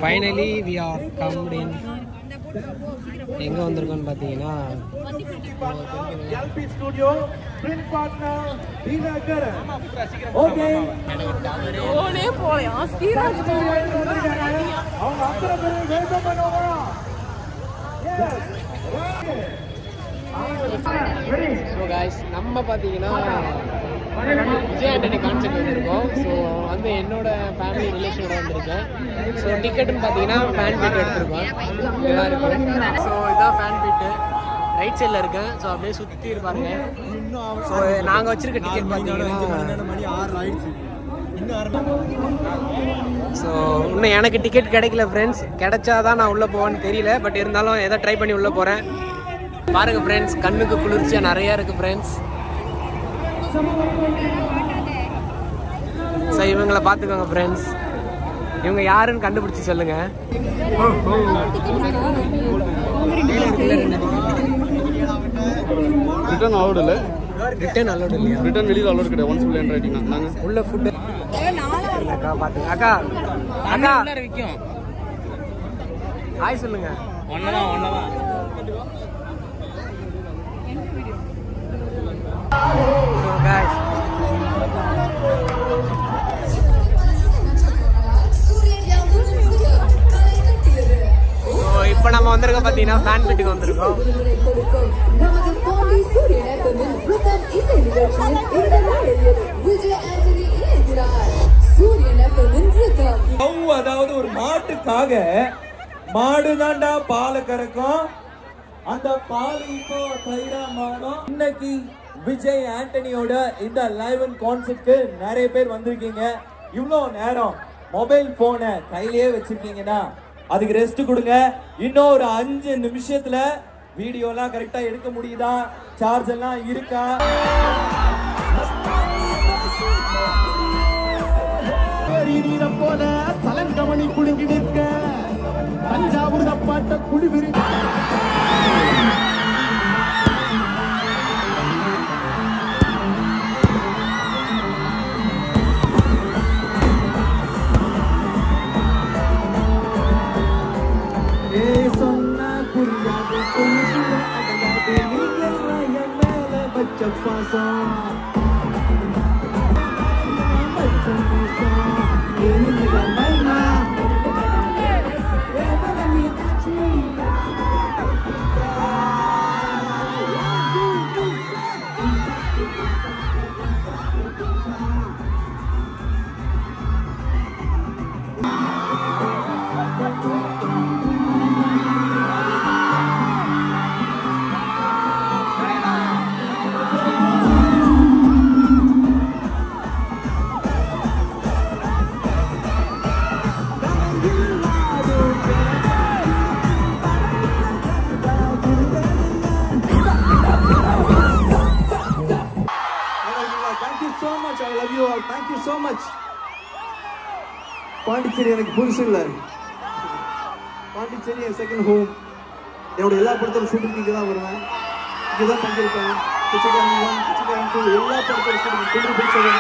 Finally we are come in. எங்க வந்திருக்கோம்னு பாத்தீங்கன்னா LP Studio print partner Dinagar. Okay. ஓனே போயா ஸ்ரீராஜ் அவங்க அத்தனை பேரும் வெல்கம் பண்ணுவாங்க. Yes. ஸோ காய்ஸ் நம்ம பார்த்தீங்கன்னா விஜய் ஆண்டனி கான்செர்ட் வந்திருக்கோம். ஸோ வந்து என்னோட ஃபேமிலி ரிலேஷனோட வந்திருக்கேன். ஸோ டிக்கெட்டுன்னு பார்த்தீங்கன்னா ஃபேன் பீட் எடுத்திருக்கோம். இதெல்லாம் இருக்குது. ஸோ இதான் ஃபேன் பீட்டு ரைட் சைடில் இருக்கேன். ஸோ அப்படியே சுற்றி இருப்பாருங்க. ஸோ நாங்கள் வச்சுருக்க டிக்கெட் பார்த்தீங்கன்னா மணி 6 ஆயிடுச்சு. ஸோ இன்னும் எனக்கு டிக்கெட் கிடைக்கல ஃப்ரெண்ட்ஸ். கிடைச்சாதான் நான் உள்ளே போவேன்னு தெரியல. பட் இருந்தாலும் எதை ட்ரை பண்ணி உள்ளே போகிறேன். பாருங்க ஃப்ரெண்ட்ஸ், கண்ணுக்கு குளிர்ச்சியாக நிறையா இருக்குது ஃப்ரெண்ட்ஸ். ஸோ இவங்களை பார்த்துக்கோங்க ஃப்ரெண்ட்ஸ். இவங்க யாருன்னு கண்டுபிடிச்சி சொல்லுங்க. ரிட்டர்ன் அலௌட் இல்லை. ரிட்டர்ன் அலௌட் இல்லையா? ரிட்டர்ன் வெளியில் அலௌட் கிடையாது. ஒன்ஸ் ஃபுல் என்ட்ரு ஆகிட்டீங்கன்னா நாங்கள் உள்ள ஃபுட்டு அக்கா பார்த்துங்க. அக்கா அக்கா விற்கும். ஹாய் சொல்லுங்க. ஒன்னதான் இப்போ நம்ம வந்திருக்கோம் பார்த்தீங்கன்னா ஃபேன் பீட்டுக்கு வந்திருக்கோம். அதாவது ஒரு மாட்டுக்காக மாடு தாண்டா பாலை கறக்கும். அந்த பால் இப்போ தயிரா மாறும். இன்னைக்கு விஜய் ஆண்டனியோட இந்த லைவ் அண்ட் கான்செர்ட்க்கு நிறைய பேர் வந்திருக்கீங்க. இவ்வளோ நேரம் மொபைல் போனை கையிலேயே வச்சிருக்கீங்கன்னா அதுக்கு ரெஸ்ட் கொடுங்க. இன்னும் ஒரு 5 நிமிஷத்துல வீடியோ எல்லாம் கரெக்டா எடுக்க முடியுதா? சார்ஜ் எல்லாம் இருக்கா? போல சலங்கமணி குலுங்கி நிற்க தஞ்சாவூர் தப்பாட்ட குடிவிரி சொன்ன புரியாது மேல பச்ச பாசம் பாண்டிச்சேரி எனக்கு புதுசு இல்லை. பாண்டிச்சேரி என் செகண்ட் ஹோம். என்னோட எல்லா படத்தோட ஷூட்டிங் இங்கே தான் வருவேன். இங்கே தான் தங்கியிருப்பேன். பிச்சைக்காரன் 1, பிச்சைக்காரன் 2 எல்லா படத்தோட ஷூட்டிங் தொழில் பிடிச்சவன்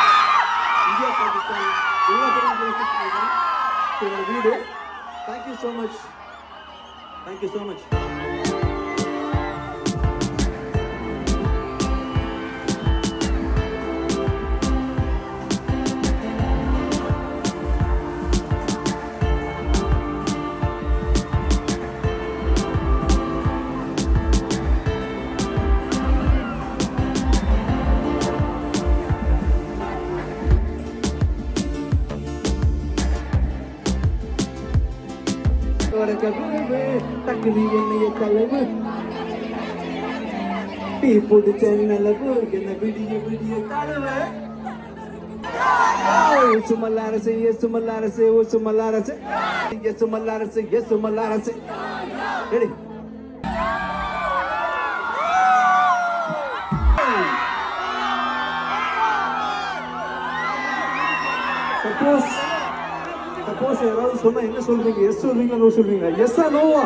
இந்தியா பாகிஸ்தான் எல்லா படம் வீடு. Thank you so much. Thank you so much. தகுதி என்னைய தலைவு டீ பிடிச்ச நிலவு என்ன விடிய விடிய தலைவு சுமல்லாரசு சுமல்லாரசு ஓ சுமல்லாரசு சுமல்லாரசு சுமல்லாரசு ரெடி சப்போஸ் யாராவது சொன்னா என்ன சொல்றீங்க? எஸ் சொல்றீங்களா நோ சொல்றீங்களா? எஸ்ஸா நோவா?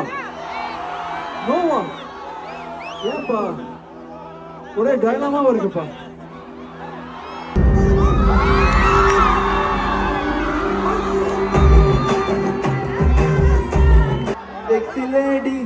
நோவா? ஏப்பா ஒரே டயலாமாவும் இருக்குப்பா. லேடி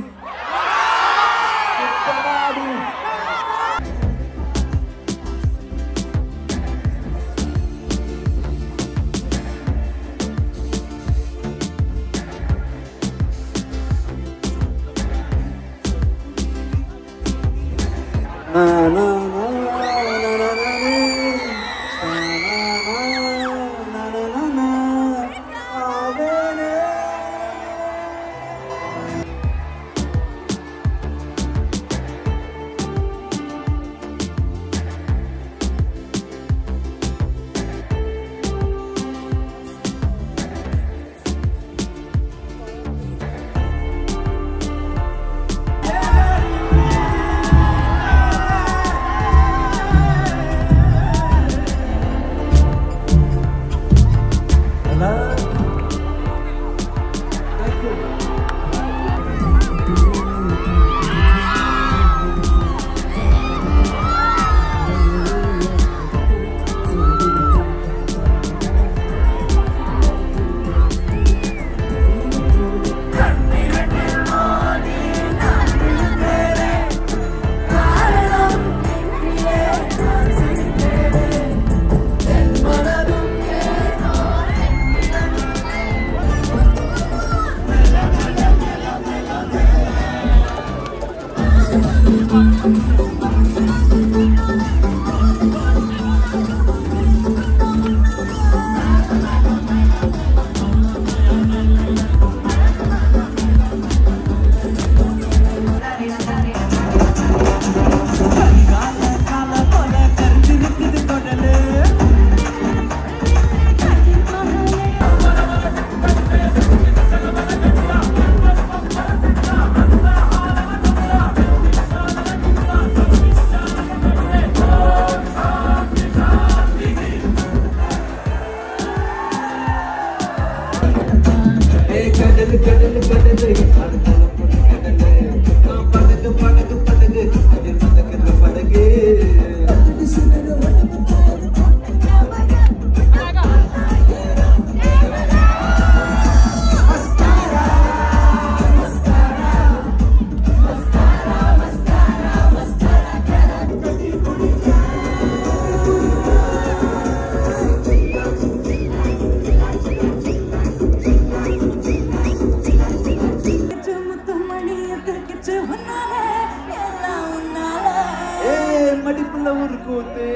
மடிப்புல ஒரு கூத்து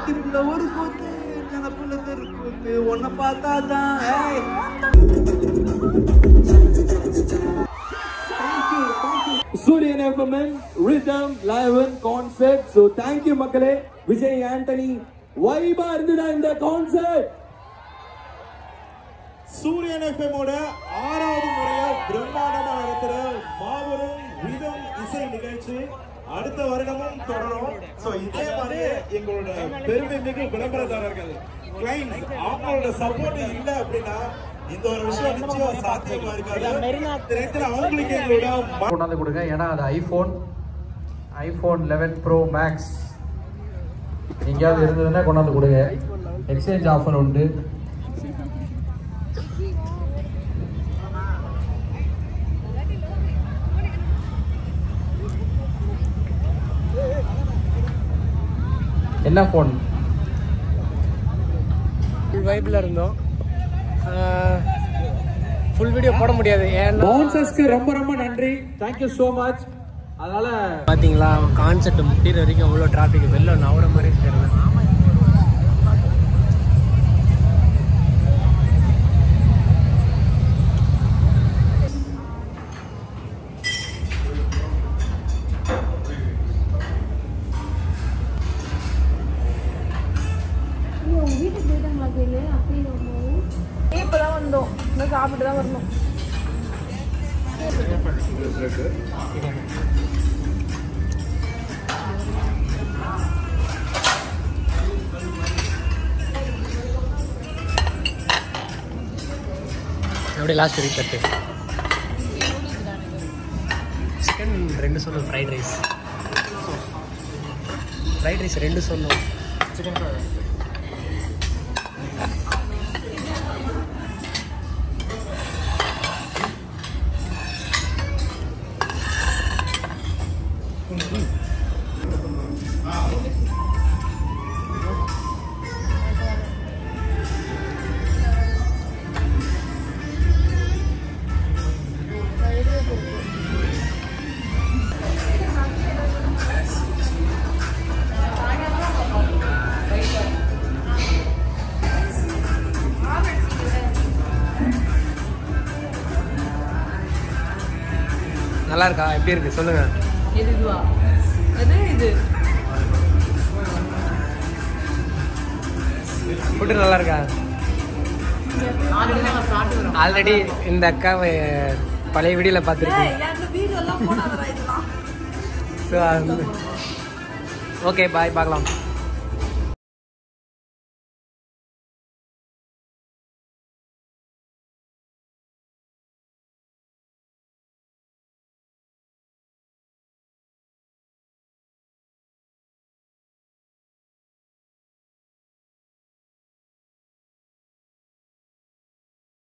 இடுப்புல ஒரு கூத்து நினப்புல ஒரு கூத்து உன்னை பார்த்தாதான் சூரியன் FM rhythm live concert. So thank you மக்களே. விஜய் ஆண்டனி வைபா இருந்துடா இந்த கான்சர்ட். சூரியன் எஃப்எம்மோட 6வது முறையா பிரம்மாண்டமா நடத்துற மாபெரும் ரிதம் இசை நிகழ்ச்சி அடுத்த வருடமும் தொடரும். சோ இதே மாதிரி எங்களோட பெருமை மிகு விளம்பரதாரர்கள் கிளைண்ட்ஸ் அவங்களோட சப்போர்ட் இல்ல அப்படின்னா இந்த ஒரு விஷயம் நிச்சயம் சாத்தியமா இருக்காது. அவங்களுக்கு எங்களோட கொண்டாந்து கொடுங்க. ஏன்னா அது ஐபோன் 11 ப்ரோ மேக்ஸ் எங்கேயாவது இருந்ததுன்னா கொண்டாந்து கொடுங்க. எக்ஸ்சேஞ்ச் ஆஃபர் உண்டு. என்ன ஃபோன்? ஃபுல் வைப்ல இருந்தோம். ஃபுல் வீடியோ போட முடியாது. பவுன்சர்ஸ்க்கு ரொம்ப ரொம்ப நன்றி. Thank you so much. அதனால பாத்தீங்களா கான்செப்ட் முடிகிற வரைக்கும் அவ்வளோ டிராஃபிக் வெளில நவர மாதிரி தெரியல. இப்பதான் வந்தோம். இன்னும் சாப்பிட்டு தான் வரணும். அப்படியே லாஸ்ட் வரைக்கும் கட்டு. சிக்கன் 2 சொல்லணும். ஃப்ரைட் ரைஸ் 2 சொல்லணும். சிக்கன் ஃப்ரைட் ரைஸ் நல்லா இருக்கா? எப்படி இருக்கு சொல்லுங்க. இதுவா? இது ஃபுட்டு நல்லா இருக்கா? ஆல்ரெடி இந்த அக்கா பழைய வீடியோல பார்த்துருக்கேன். ஸோ ஓகே பாய், பார்க்கலாம்.